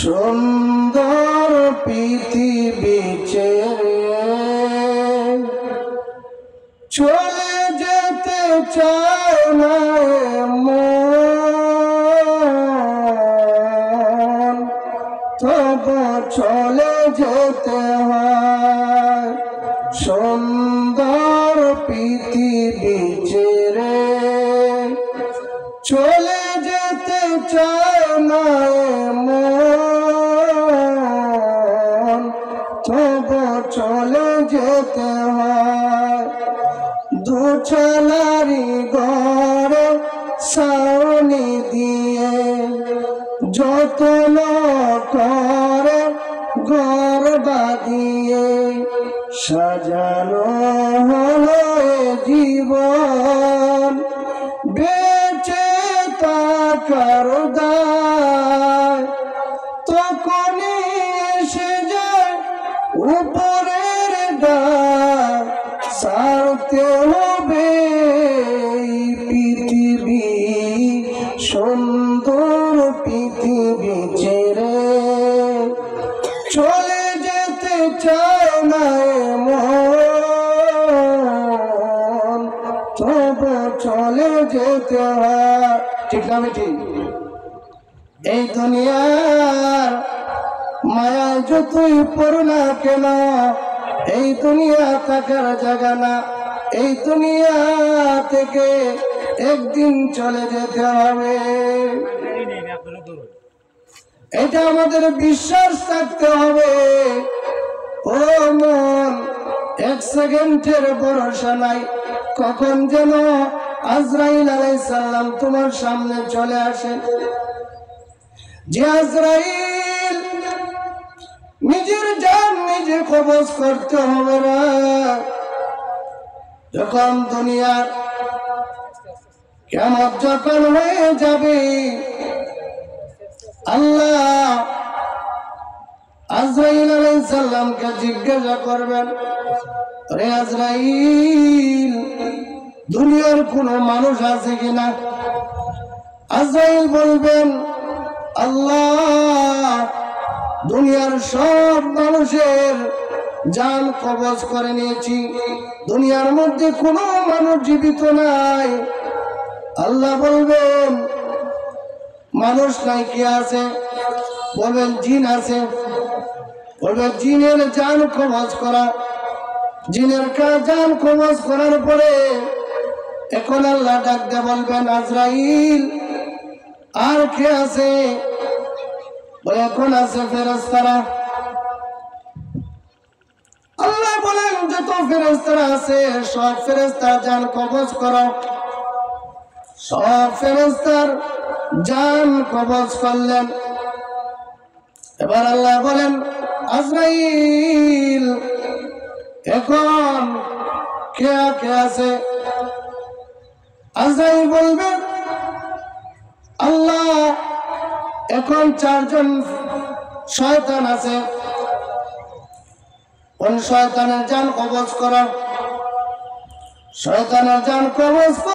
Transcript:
সুন্দর পৃথিবী ছেড়ে চলে যেতে চায় না মন, তবু চলে যেতে হয়। সুন্দর পৃথিবী ছেড়ে চলে যেতে চায় না মন, তবু চলে যেতে হয়। দুচালারি ঘরে ছাউনি দিয়ে যত্ন করে ঘর বাঁধিয়ে সাজানো হলো জীবন। বেঁচে থাকার দায় তখনই এসে যায় উপরের ডাক, ছাড়তে হবে পৃথিবী। সুন্দর পৃথিবী ছেড়ে চলে যেতে চায় না মন, তবু চলে যেতে হয়। ঠিক না বেটি? এই দুনিয়ার মায়ায় যতই পড়ো না কেন, এই দুনিয়া থাকার জায়গা না। এই দুনিয়া থেকে একদিন চলে যেতে হবে, এটা আমাদের বিশ্বাস থাকতে হবে। ও মন, এক সেকেন্ডের ভরসা নাই, কখন যেন আজরাইল আলাইহিস সালাম তোমার সামনে চলে আসে। যে আজরাইল নিজের জান নিজে কবজ করতে হবে না। যখন দুনিয়ার কিয়ামত যখন হয়ে যাবে, আল্লাহ আজরাইল আলাইহিস সালামকে জিজ্ঞাসা করবেন, রে আজরাইল, দুনিয়ার কোন মানুষ আছে কিনা? আজরাইল বলবেন, আল্লাহ, দুনিয়ার সব মানুষের জান কবজ করে নিয়েছি, দুনিয়ার মধ্যে কোনো মানুষ জীবিত নাই। আল্লাহ বলবেন, মানুষ নাই, কি আছে? বলবেন, জিন আছে। বলবেন, জিনের জান কবজ করা। জিনের জান কবজ করার পরে এখন আল্লাহ ডাক দিয়ে বলবেন, আজরাইল, আর কে আছে? বলে, এখন আছে ফেরেশতারা। আল্লাহ বলেন, যত ফেরেশতারা আছে সব ফেরেশতার জান কবজ করো। সব ফেরেশতার জান কবজ করলেন। এবার আল্লাহ বলেন, আজরাইল, এখন কে কে আছে? আজরাইল বলবেন, আল্লাহ, এখন 4 জন শয়তান আছে, কোন শয়তানের জান কবজ করা। শয়তানের জান কবজ